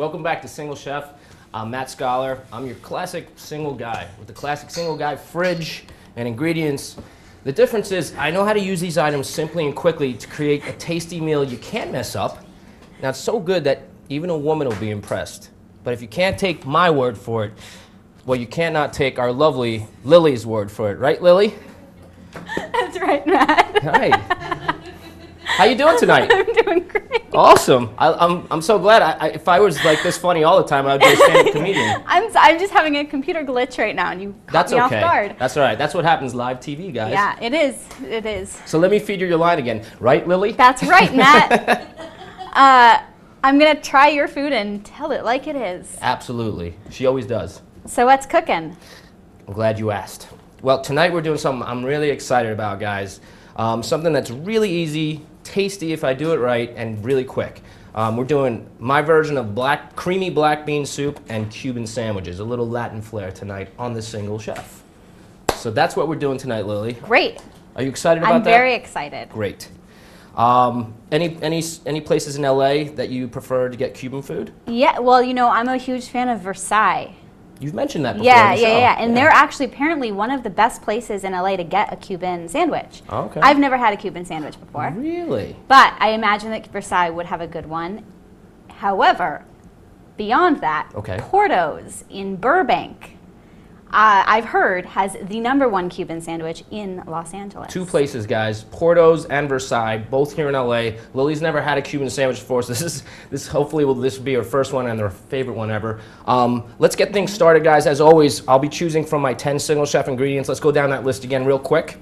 Welcome back to Single Chef. I'm Matt Skollar. I'm your classic single guy with the classic single guy fridge and ingredients. The difference is I know how to use these items simply and quickly to create a tasty meal you can't mess up. Now it's so good that even a woman will be impressed. But if you can't take my word for it, well, you cannot take our lovely Lily's word for it. Right, Lily? That's right, Matt. Hi. How you doing tonight? I'm doing great. Awesome. I'm so glad. If I was like this funny all the time, I would be a stand-up comedian. I'm just having a computer glitch right now, and you caught me off guard. That's all right. That's what happens live TV, guys. Yeah, it is. It is. So let me feed you your line again. Right, Lily? That's right, Matt. I'm going to try your food and tell it like it is. Absolutely. She always does. So what's cooking? I'm glad you asked. Well, tonight we're doing something I'm really excited about, guys. Something that's really easy, tasty if I do it right, and really quick. We're doing my version of creamy black bean soup and Cuban sandwiches, a little Latin flair tonight on the Single Chef. So that's what we're doing tonight, Lily. Great. Are you excited about that? I'm very excited. Great. Any places in LA that you prefer to get Cuban food? Yeah, well, you know, I'm a huge fan of Versailles. You've mentioned that before. Yeah. And they're actually apparently one of the best places in LA to get a Cuban sandwich. Oh, okay. I've never had a Cuban sandwich before. Really? But I imagine that Versailles would have a good one. However, beyond that, okay, Porto's in Burbank, I've heard, has the #1 Cuban sandwich in Los Angeles. Two places, guys, Porto's and Versailles, both here in LA. Lily's never had a Cuban sandwich before, so this hopefully will be her first one and her favorite one ever. Let's get things started, guys. As always, I'll be choosing from my 10 Single Chef ingredients. Let's go down that list again real quick.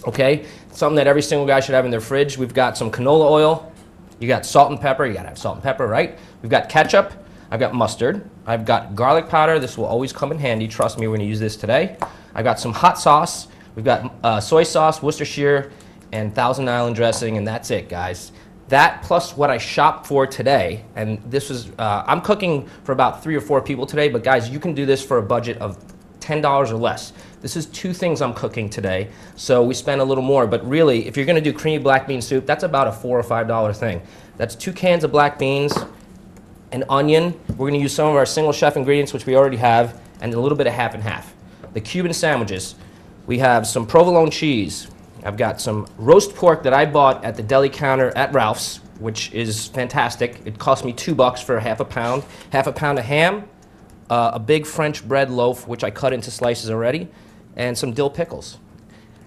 Okay, something that every single guy should have in their fridge. We've got some canola oil. You got salt and pepper. You gotta have salt and pepper, right? We've got ketchup. I've got mustard. I've got garlic powder. This will always come in handy. Trust me, we're going to use this today. I've got some hot sauce. We've got soy sauce, Worcestershire, and Thousand Island dressing, and that's it, guys. That plus what I shopped for today, and this is, I'm cooking for about 3 or 4 people today, but guys, you can do this for a budget of $10 or less. This is 2 things I'm cooking today, so we spend a little more, but really, if you're going to do creamy black bean soup, that's about a $4 or $5 thing. That's 2 cans of black beans, an onion. We're going to use some of our Single Chef ingredients, which we already have, and a little bit of half and half. The Cuban sandwiches. We have some provolone cheese. I've got some roast pork that I bought at the deli counter at Ralph's, which is fantastic. It cost me $2 for half a pound. Half a pound of ham, a big French bread loaf, which I cut into slices already, and some dill pickles,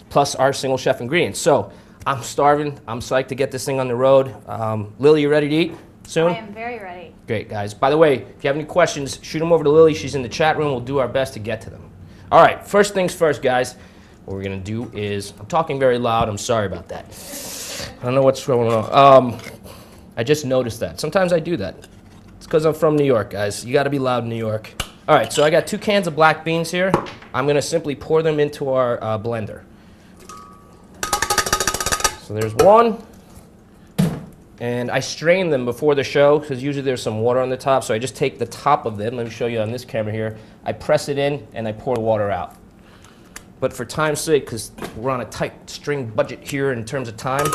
plus our Single Chef ingredients. So I'm starving. I'm psyched to get this thing on the road. Lily, you ready to eat soon? I am very ready. Great, guys. By the way, if you have any questions, shoot them over to Lily. She's in the chat room. We'll do our best to get to them. All right, first things first, guys. What we're going to do is, I'm talking very loud. I'm sorry about that. I don't know what's going on. I just noticed that. Sometimes I do that. It's because I'm from New York, guys. You got to be loud in New York. All right, so I got 2 cans of black beans here. I'm going to simply pour them into our blender. So there's one. And I strain them before the show because usually there's some water on the top. So I just take the top of them. Let me show you on this camera here. I press it in and I pour the water out. But for time's sake, because we're on a tight string budget here in terms of time,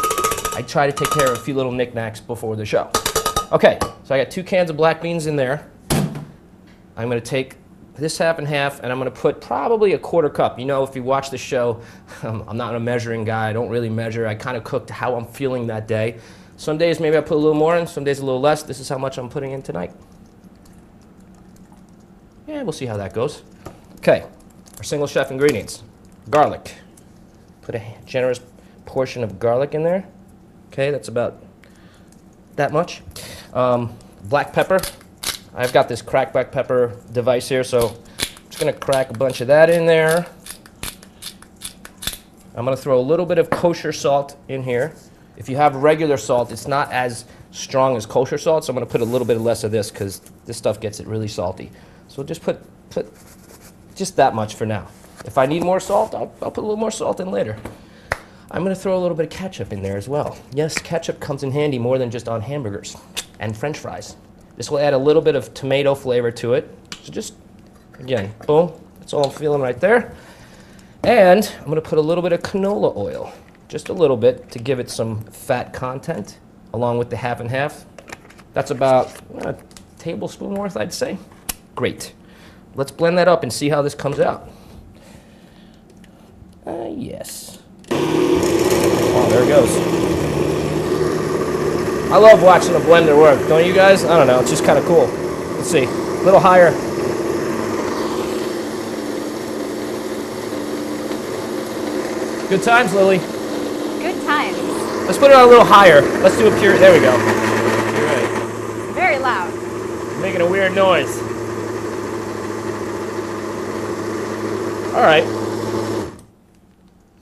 I try to take care of a few little knickknacks before the show. Okay, so I got 2 cans of black beans in there. I'm going to take this half and half, and I'm going to put probably a 1/4 cup. You know, if you watch the show, I'm not a measuring guy. I don't really measure. I kind of cook to how I'm feeling that day. Some days maybe I put a little more in, some days a little less. This is how much I'm putting in tonight. Yeah, we'll see how that goes. Okay, our Single Chef ingredients. Garlic. Put a generous portion of garlic in there. Okay, that's about that much. Black pepper. I've got this cracked black pepper device here, so I'm just going to crack a bunch of that in there. I'm going to throw a little bit of kosher salt in here. If you have regular salt, it's not as strong as kosher salt, so I'm going to put a little bit less of this because this stuff gets it really salty. So just put just that much for now. If I need more salt, I'll put a little more salt in later. I'm going to throw a little bit of ketchup in there as well. Yes, ketchup comes in handy more than just on hamburgers and French fries. This will add a little bit of tomato flavor to it. So just, again, boom, that's all I'm feeling right there. And I'm going to put a little bit of canola oil. Just a little bit to give it some fat content along with the half and half. That's about tablespoon worth, I'd say. Great. Let's blend that up and see how this comes out. Yes. Oh, there it goes. I love watching a blender work, don't you guys? I don't know, it's just kind of cool. Let's see, a little higher. Good times, Lily. Good times. Let's put it on a little higher. Let's do a pure, there we go. You're right. Very loud. Making a weird noise. All right.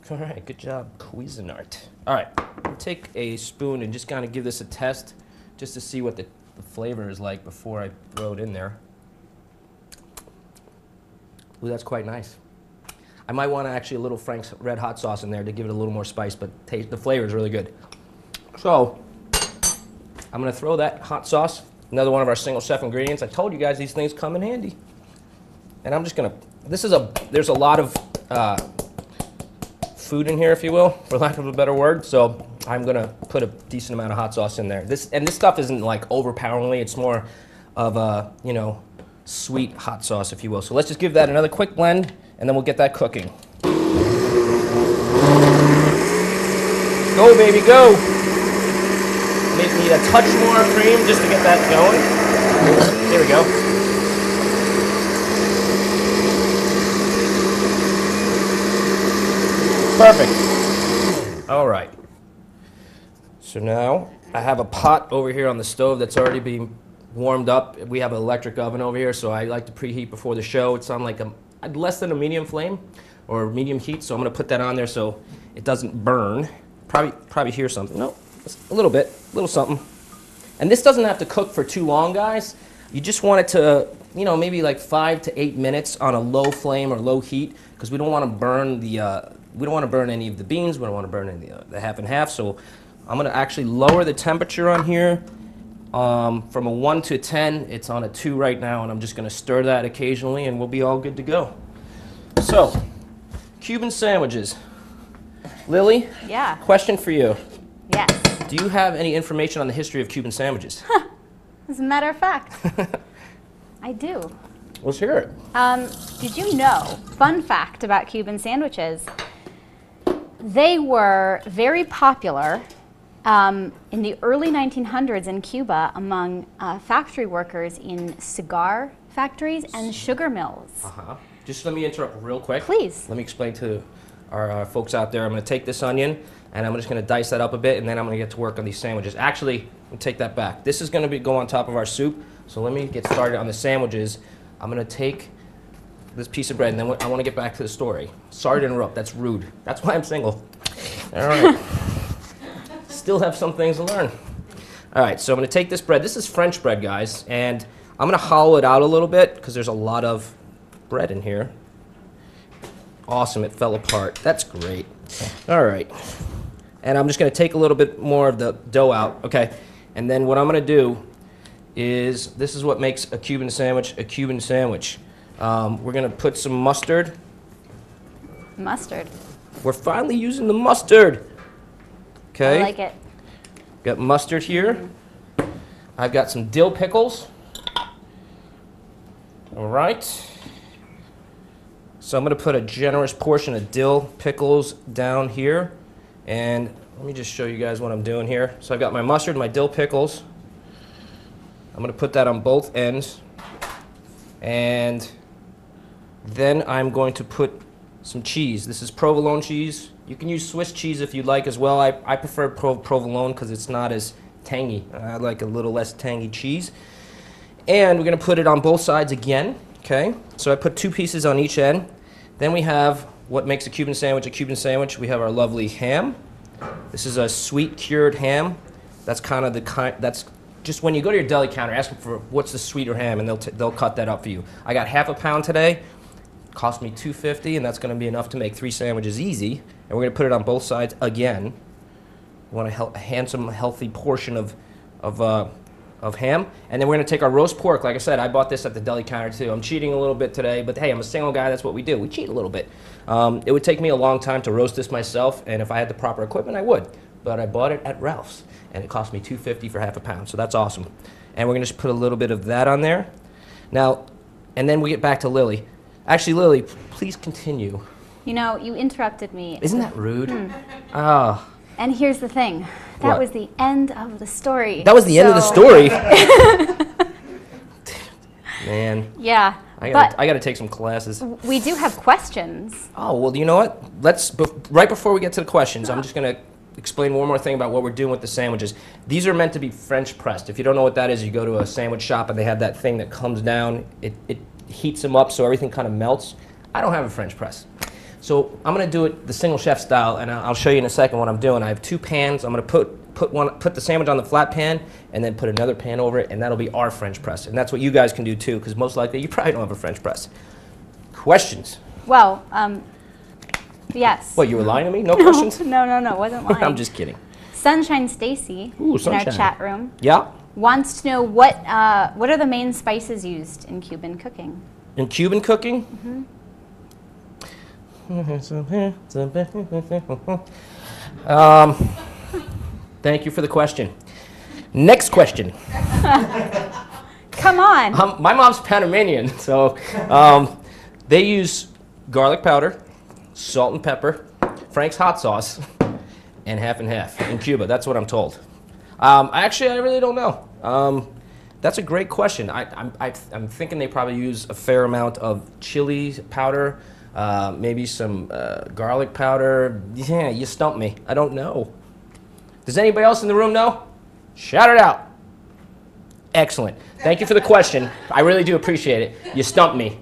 All right, good job, Cuisinart. All right, take a spoon and just kind of give this a test just to see what the flavor is like before I throw it in there. Ooh, that's quite nice. I might want actually a little Frank's Red Hot sauce in there to give it a little more spice, but the flavor is really good. So, I'm gonna throw that hot sauce, another one of our single chef ingredients. I told you guys these things come in handy. And I'm just gonna, there's a lot of food in here, if you will, for lack of a better word. So I'm gonna put a decent amount of hot sauce in there. This stuff isn't like overpoweringly, it's more of a, you know, sweet hot sauce, if you will. So let's just give that another quick blend, and then we'll get that cooking. Go, baby, go. Maybe need a touch more cream just to get that going. There we go. Perfect. All right. So now I have a pot over here on the stove that's already being warmed up. We have an electric oven over here, so I like to preheat before the show. It's on like less than a medium flame or medium heat, so I'm going to put that on there so it doesn't burn. Probably hear something. No, a little bit, a little something. And this doesn't have to cook for too long, guys. You just want it to, you know, maybe like 5 to 8 minutes on a low flame or low heat, because we don't want to burn we don't want to burn any of the beans. We don't want to burn any of the half and half. So I'm going to actually lower the temperature on here. From a 1 to 10, it's on a 2 right now, and I'm just going to stir that occasionally, and we'll be all good to go. So, Cuban sandwiches. Lily? Yeah. Question for you. Yes. Do you have any information on the history of Cuban sandwiches? As a matter of fact, I do. Let's hear it. Did you know, fun fact about Cuban sandwiches, they were very popular in the early 1900s in Cuba among factory workers in cigar factories and sugar mills. Just let me interrupt real quick. Please. Let me explain to our folks out there. I'm going to take this onion, and I'm just going to dice that up a bit, and then I'm going to get to work on these sandwiches. Actually, let me take that back. This is going to go on top of our soup, so let me get started on the sandwiches. I'm going to take this piece of bread, and then I want to get back to the story. Sorry to interrupt. That's rude. That's why I'm single. All right. Still have some things to learn. All right, so I'm going to take this bread. This is French bread, guys, and I'm going to hollow it out a little bit because there's a lot of bread in here. Awesome, it fell apart. That's great. All right, and I'm just going to take a little bit more of the dough out, okay? And then what I'm going to do is, this is what makes a Cuban sandwich a Cuban sandwich. We're going to put some mustard. Mustard. We're finally using the mustard. Okay. I like it. Got mustard here. I've got some dill pickles. All right. So I'm going to put a generous portion of dill pickles down here. And let me just show you guys what I'm doing here. So I've got my mustard, my dill pickles. I'm going to put that on both ends. And then I'm going to put some cheese. This is provolone cheese. You can use Swiss cheese if you'd like as well. I prefer provolone because it's not as tangy. I like a little less tangy cheese. And we're going to put it on both sides again. Okay, so I put 2 pieces on each end. Then we have what makes a Cuban sandwich a Cuban sandwich. We have our lovely ham. This is a sweet cured ham. That's kind of that's just when you go to your deli counter, ask them for what's the sweeter ham, and they'll cut that up for you. I got half a pound today. Cost me $2.50, and that's going to be enough to make 3 sandwiches easy. And we're going to put it on both sides again. We want a handsome, healthy portion of ham. And then we're going to take our roast pork. Like I said, I bought this at the deli counter too. I'm cheating a little bit today, but hey, I'm a single guy. That's what we do. We cheat a little bit. It would take me a long time to roast this myself, and if I had the proper equipment, I would. but I bought it at Ralph's, and it cost me $2.50 for half a pound, so that's awesome. And we're gonna just put a little bit of that on there. Now, and then we get back to Lily. Actually, Lily, please continue. You know, you interrupted me. Isn't that rude? Oh. And here's the thing. That What? was the end of the story. That was the end of the story? Man. Yeah. I But gotta take some classes. we do have questions. Oh, well, you know what? Right before we get to the questions, I'm just going to explain one more thing about what we're doing with the sandwiches. These are meant to be French pressed. If you don't know what that is, you go to a sandwich shop and they have that thing that comes down. It heats them up so everything kind of melts. I don't have a French press. So I'm going to do it the single chef style, and I'll show you in a second what I'm doing. I have 2 pans. I'm going to put the sandwich on the flat pan and then put another pan over it, and that'll be our French press. And that's what you guys can do too, because most likely you probably don't have a French press. Questions? Well, yes. What, you were lying to me? No questions? No, wasn't lying. I'm just kidding. Sunshine Stacy in our Sunshine. chat room Yeah? wants to know what are the main spices used in Cuban cooking? In Cuban cooking? Thank you for the question. Next question. Come on. My mom's Panamanian, so they use garlic powder, salt and pepper, Frank's hot sauce, and half and half in Cuba. That's what I'm told. Actually, I really don't know. That's a great question. I'm thinking they probably use a fair amount of chili powder, maybe some garlic powder. Yeah, you stumped me. I don't know. Does anybody else in the room know? Shout it out. Excellent. Thank you for the question. I really do appreciate it. You stumped me.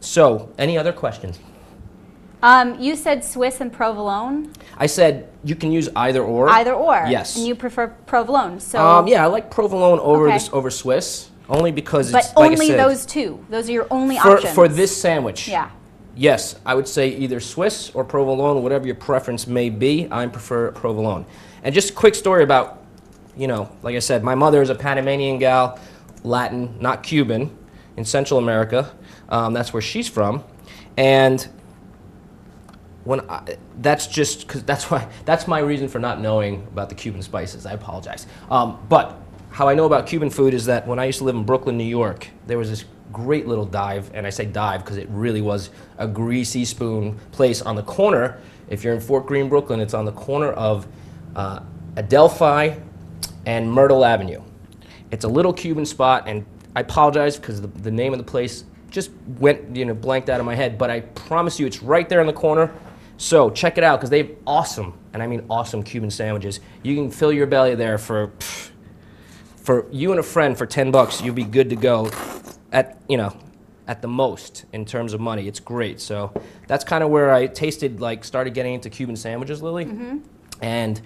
So, any other questions? You said Swiss and provolone. I said you can use either or. Either or. Yes. And you prefer provolone. So. Yeah, I like provolone over Okay. over Swiss, only because But it's like I only said, those two. Those are your only options. for this sandwich. Yeah. Yes, I would say either Swiss or provolone, whatever your preference may be. I prefer provolone. And just a quick story about, like I said, my mother is a Panamanian gal, Latin, not Cuban, in Central America. That's where she's from, and that's my reason for not knowing about the Cuban spices. I apologize. But how I know about Cuban food is that when I used to live in Brooklyn, New York, there was this great little dive, and I say dive because it really was a greasy spoon place on the corner. If you're in Fort Greene, Brooklyn, it's on the corner of Adelphi and Myrtle Avenue. It's a little Cuban spot, and I apologize because the name of the place just went, blanked out of my head, but I promise you it's right there in the corner. So check it out because they have awesome, and I mean awesome Cuban sandwiches. You can fill your belly there for you and a friend for $10. You'll be good to go at the most in terms of money. It's great. So that's kind of where I started getting into Cuban sandwiches, Lily. Mm-hmm. And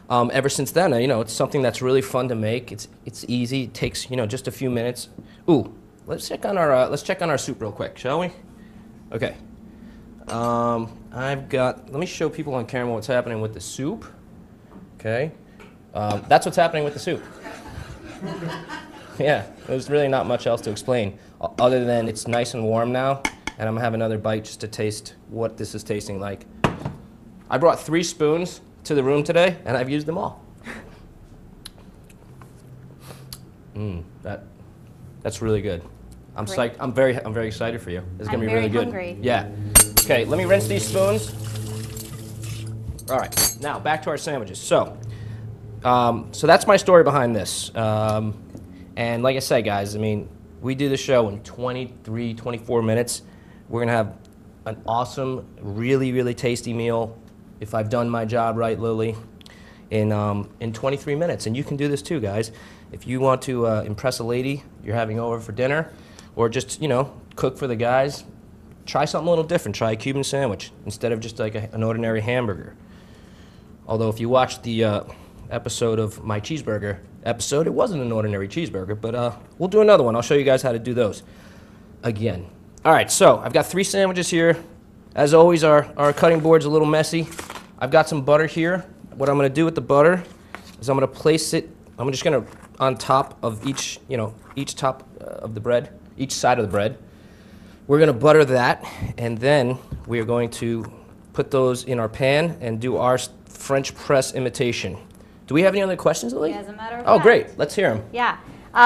ever since then, it's something that's really fun to make. It's easy. It takes just a few minutes. Ooh, let's check on our soup real quick, shall we? Okay. Let me show people on camera what's happening with the soup. Okay. That's what's happening with the soup. Yeah, there's really not much else to explain other than it's nice and warm now, and I'm gonna have another bite just to taste what this is tasting like. I brought 3 spoons to the room today, and I've used them all. That's really good. I'm psyched. I'm very excited for you. It's gonna be really good. I'm very hungry. Yeah. Okay, let me rinse these spoons. All right, now back to our sandwiches. So that's my story behind this. And like I said, guys, we do the show in 23, 24 minutes. We're gonna have an awesome, really, really tasty meal, if I've done my job right, Lily, in 23 minutes. And you can do this too, guys. If you want to impress a lady you're having over for dinner, or just, cook for the guys, try something a little different. Try a Cuban sandwich instead of just like an ordinary hamburger. Although if you watch the episode of my cheeseburger episode, it wasn't an ordinary cheeseburger, but we'll do another one. I'll show you guys how to do those again. All right, so I've got 3 sandwiches here. As always, our cutting board's a little messy. I've got some butter here. What I'm gonna do with the butter is I'm gonna place it, I'm just gonna, on top of each top of the bread, each side of the bread. We're gonna butter that, and then we are going to put those in our pan and do our French press imitation. Do we have any other questions, Lily? As a matter of Oh, fact. great. Let's hear them. Yeah.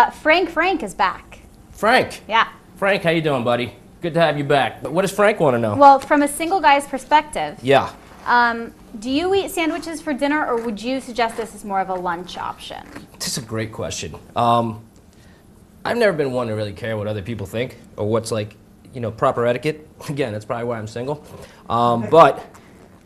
Frank is back. Frank. Yeah. Frank, how you doing, buddy? Good to have you back. But what does Frank want to know? Well, from a single guy's perspective, Yeah. do you eat sandwiches for dinner, or would you suggest this is more of a lunch option? This is a great question. I've never been one to really care what other people think or what's like, proper etiquette. Again, that's probably why I'm single. But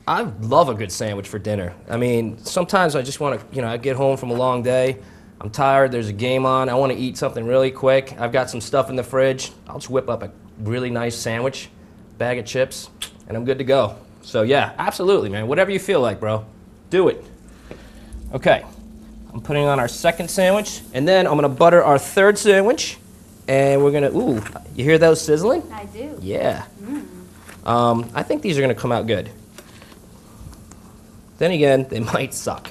I love a good sandwich for dinner. I mean, sometimes I just want to, I get home from a long day. I'm tired. There's a game on. I want to eat something really quick. I've got some stuff in the fridge. I'll just whip up a really nice sandwich, bag of chips, and I'm good to go. So yeah, absolutely, man. Whatever you feel like, bro. Do it. Okay. I'm putting on our second sandwich, and then I'm going to butter our third sandwich, and we're going to, ooh, you hear those sizzling? I do. Yeah. I think these are going to come out good. Then again, they might suck.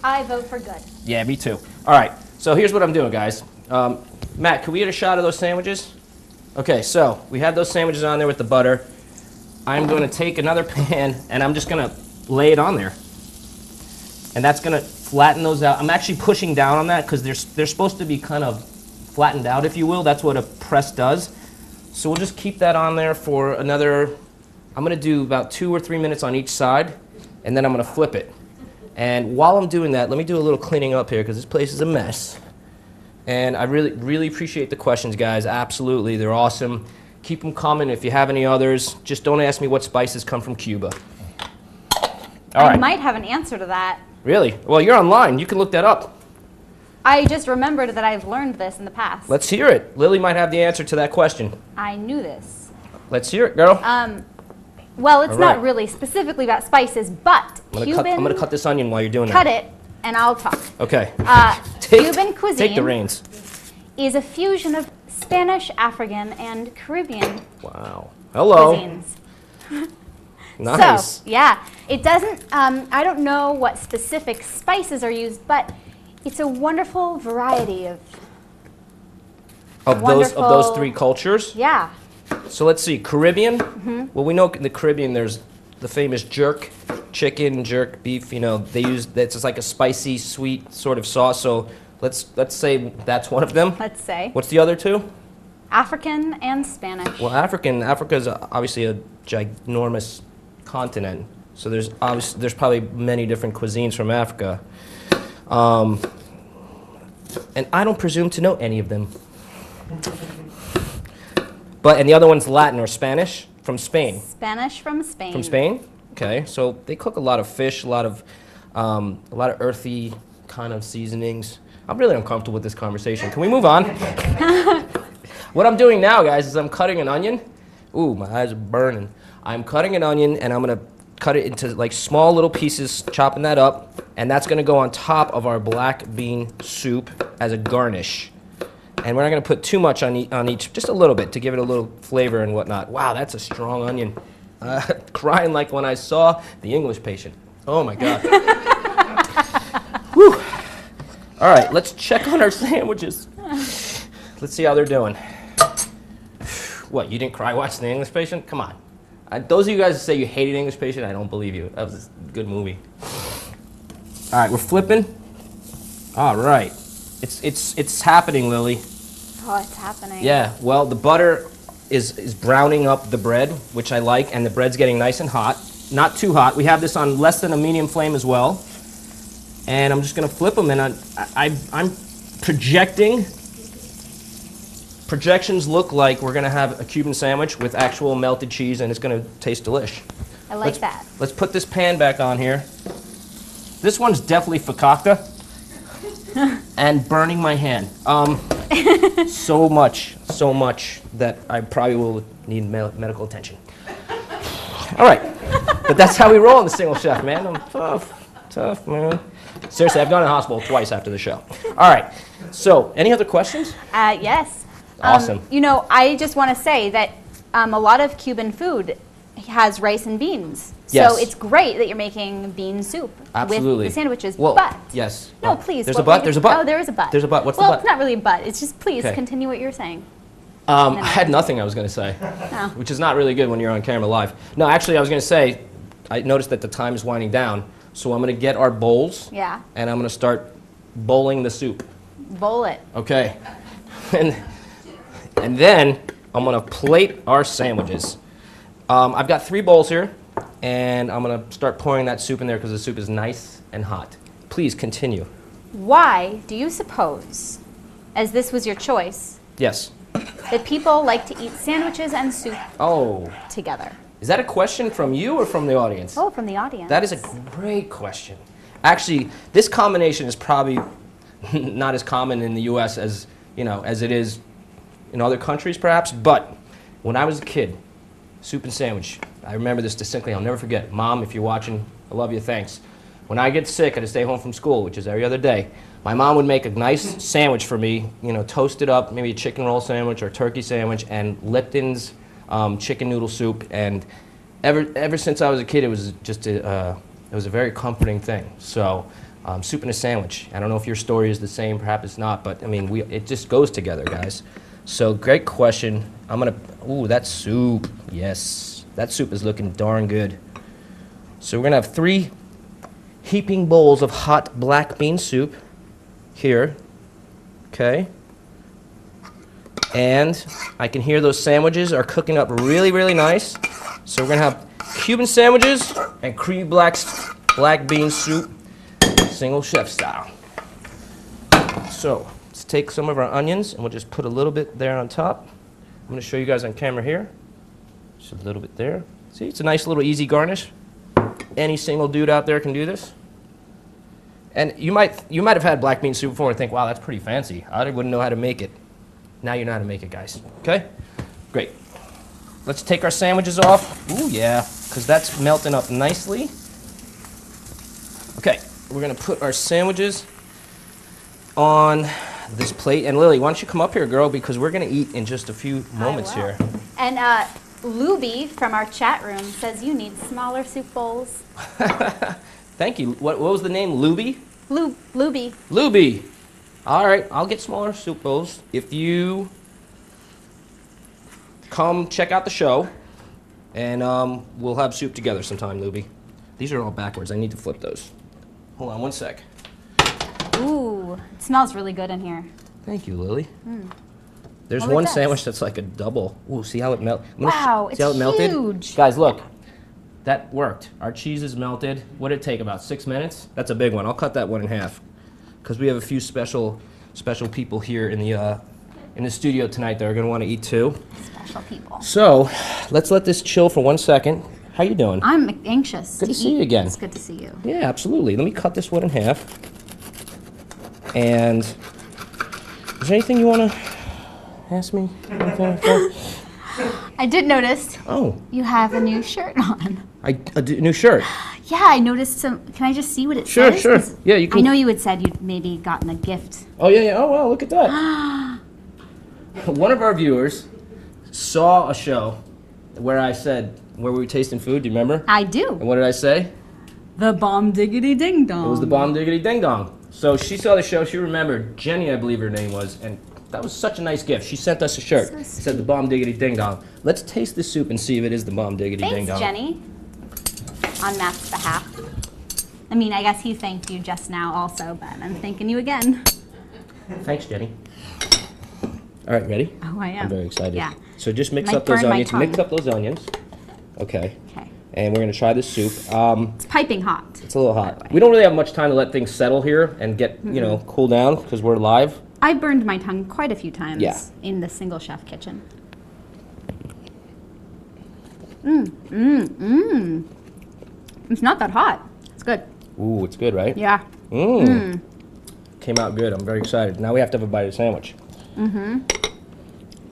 I vote for good. Yeah, me too. All right, so here's what I'm doing, guys. Matt, can we get a shot of those sandwiches? Okay, so we have those sandwiches on there with the butter. I'm going to take another pan, and I'm just going to lay it on there. And that's going to flatten those out. I'm actually pushing down on that because they're supposed to be kind of flattened out, if you will. That's what a press does. So we'll just keep that on there for another, I'm going to do about 2 or 3 minutes on each side, and then I'm going to flip it. And while I'm doing that, let me do a little cleaning up here because this place is a mess. And I really, really appreciate the questions, guys. Absolutely, they're awesome. Keep them coming. If you have any others, just don't ask me what spices come from Cuba. All I right. might have an answer to that. Really? Well, you're online. You can look that up. I just remembered that I've learned this in the past. Let's hear it. Lily might have the answer to that question. I knew this. Let's hear it, girl. Well, it's All right. not really specifically about spices, but I'm gonna cut this onion while you're doing cut that. it, and I'll talk. Okay. Cuban cuisine Take the reins. is a fusion of Spanish, African, and Caribbean Wow. Hello. cuisines. Nice. So, yeah, it doesn't, I don't know what specific spices are used, but it's a wonderful variety of, of those three cultures. yeah. So let's see. Caribbean. Well, we know in the Caribbean there's the famous jerk chicken, jerk beef. They use it's just like a spicy, sweet sort of sauce. So let's say that's one of them. Let's say. What's the other two? African and Spanish. Well, Africa is obviously a ginormous continent, so there's probably many different cuisines from Africa, and I don't presume to know any of them. And the other one's Latin or Spanish from Spain. Spanish from Spain. From Spain? Okay, so they cook a lot of fish, a lot of earthy kind of seasonings. I'm really uncomfortable with this conversation. Can we move on? What I'm doing now, guys, is I'm cutting an onion. Ooh, my eyes are burning. I'm cutting an onion, and I'm going to cut it into like small little pieces, chopping that up, and that's going to go on top of our black bean soup as a garnish. And we're not going to put too much on each, just a little bit to give it a little flavor and whatnot. Wow, that's a strong onion. Crying like when I saw The English Patient. Oh, my God. Whew. All right, let's check on our sandwiches. Let's see how they're doing. What, you didn't cry watching The English Patient? Come on. Those of you guys that say you hated English Patient, I don't believe you. That was a good movie. All right, we're flipping. All right. It's happening, Lily. Oh, it's happening. Yeah, well, the butter is browning up the bread, which I like, and the bread's getting nice and hot. Not too hot. We have this on less than a medium flame as well. And I'm just going to flip them, and I'm projecting. Projections look like we're going to have a Cuban sandwich with actual melted cheese, and it's going to taste delish. I like that. Let's put this pan back on here. This one's definitely fakakta. And burning my hand. So much that I probably will need medical attention. All right, but that's how we roll in the Single Chef, man. I'm tough, man. Seriously, I've gone to the hospital twice after the show. All right, so any other questions? Yes. Awesome. I just want to say that a lot of Cuban food has rice and beans. Yes. So it's great that you're making bean soup Absolutely. with the sandwiches. Well, but yes. no, Oh, please. There's a but. There's a but. Oh, there is a but. There's a but. What's well, the but? it's not really a but. It's just please Okay. continue what you're saying. I had nothing I was going to say, Oh. which is not really good when you're on camera live. No, actually, I was going to say, I noticed that the time is winding down. So I'm going to get our bowls. Yeah. And I'm going to start bowling the soup. Bowl it. Okay. And then I'm going to plate our sandwiches. I've got 3 bowls here, and I'm going to start pouring that soup in there because the soup is nice and hot. Please continue. Why do you suppose, as this was your choice, Yes. that people like to eat sandwiches and soup Oh, together? is that a question from you or from the audience? Oh, from the audience. That is a great question. Actually, this combination is probably not as common in the U.S. as, as it is in other countries, perhaps. But when I was a kid, soup and sandwich, I remember this distinctly. I'll never forget. Mom, if you're watching, I love you. Thanks. When I get sick, I had to stay home from school, which is every other day. My mom would make a nice sandwich for me, toasted up, maybe a chicken roll sandwich or turkey sandwich, and Lipton's chicken noodle soup. And ever since I was a kid, it was just it was a very comforting thing. So soup and a sandwich. I don't know if your story is the same, perhaps it's not, but I mean, it just goes together, guys. So great question. Ooh, that soup. Yes, that soup is looking darn good. So we're gonna have 3 heaping bowls of hot black bean soup here. Okay. And I can hear those sandwiches are cooking up really, really nice. So we're gonna have Cuban sandwiches and creamy black bean soup, single chef style. So let's take some of our onions and we'll just put a little bit there on top. I'm gonna show you guys on camera here. Just a little bit there. See, it's a nice little easy garnish. Any single dude out there can do this. And you might have had black bean soup before and think, wow, that's pretty fancy. I wouldn't know how to make it. Now you know how to make it, guys. Okay? Great. Let's take our sandwiches off. Ooh, yeah, because that's melting up nicely. Okay, we're going to put our sandwiches on this plate. And Lily, why don't you come up here, girl, because we're going to eat in just a few moments here. And Luby from our chat room says you need smaller soup bowls. Thank you. What was the name? Luby? Luby. Luby. All right, I'll get smaller soup bowls. If you come check out the show, and we'll have soup together sometime, Luby. These are all backwards. I need to flip those. Hold on one sec. Ooh, it smells really good in here. Thank you, Lily. There's Well, it one does. sandwich that's like a double. Ooh, see how it melted? Wow, see it's how it melted? huge. Guys, look. That worked. Our cheese is melted. What did it take, about 6 minutes? That's a big one. I'll cut that one in half because we have a few special people here in the studio tonight that are going to want to eat too. Special people. So let's let this chill for 1 second. How you doing? I'm anxious Good to see eat. you again. It's good to see you. Yeah, absolutely. Let me cut this one in half. And is there anything you want to ask me? I did notice Oh, you have a new shirt on. a new shirt. Yeah, I noticed some. Can I just see what it Sure, says? sure. 'Cause Yeah, you can. I know you had said you'd maybe gotten a gift. Oh, yeah, yeah. Oh, wow, look at that. One of our viewers saw a show where we were tasting food. Do you remember? I do. And what did I say? The bomb diggity ding dong. It was the bomb diggity ding dong. So she saw the show. She remembered. Jenny, I believe her name was. And that was such a nice gift. She sent us a shirt. So It said the bomb diggity ding dong. Let's taste the soup and see if it is the bomb diggity ding Thanks, dong. Jenny. On Matt's behalf. I mean, I guess he thanked you just now also, but I'm thanking you again. Thanks, Jenny. All right, ready? Oh, I am. I'm very excited. Yeah. So just mix Might up those burn my onions. tongue. Mix up those onions. Okay. Okay. And we're going to try the soup. It's piping hot. It's a little by hot. the way. We don't really have much time to let things settle here and get, cool down because we're live. I burned my tongue quite a few times Yeah. in the single chef kitchen. It's not that hot. It's good. Ooh, it's good, right? Yeah. Came out good. I'm very excited. Now we have to have a bite of the sandwich.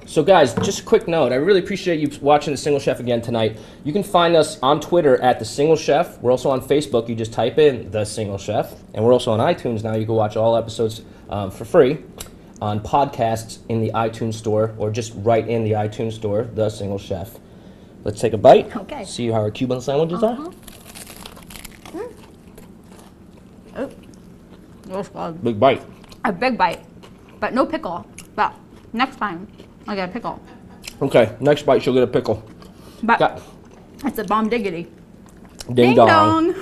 So guys, just a quick note. I really appreciate you watching The Single Chef again tonight. You can find us on Twitter at The Single Chef. We're also on Facebook. You just type in The Single Chef. And we're also on iTunes now. You can watch all episodes for free on podcasts in the iTunes store or just right in the iTunes store, The Single Chef. Let's take a bite. Okay. See how our Cuban sandwiches are. Oh, that's good. Big bite. A big bite, but no pickle. But next time, I get a pickle. Okay, next bite she'll get a pickle. But Got it's a bomb diggity. ding dong.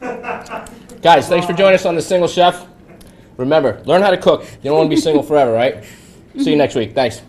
dong. Guys, thanks for joining us on The Single Chef. Remember, learn how to cook. You don't want to be single forever, right? See you next week. Thanks.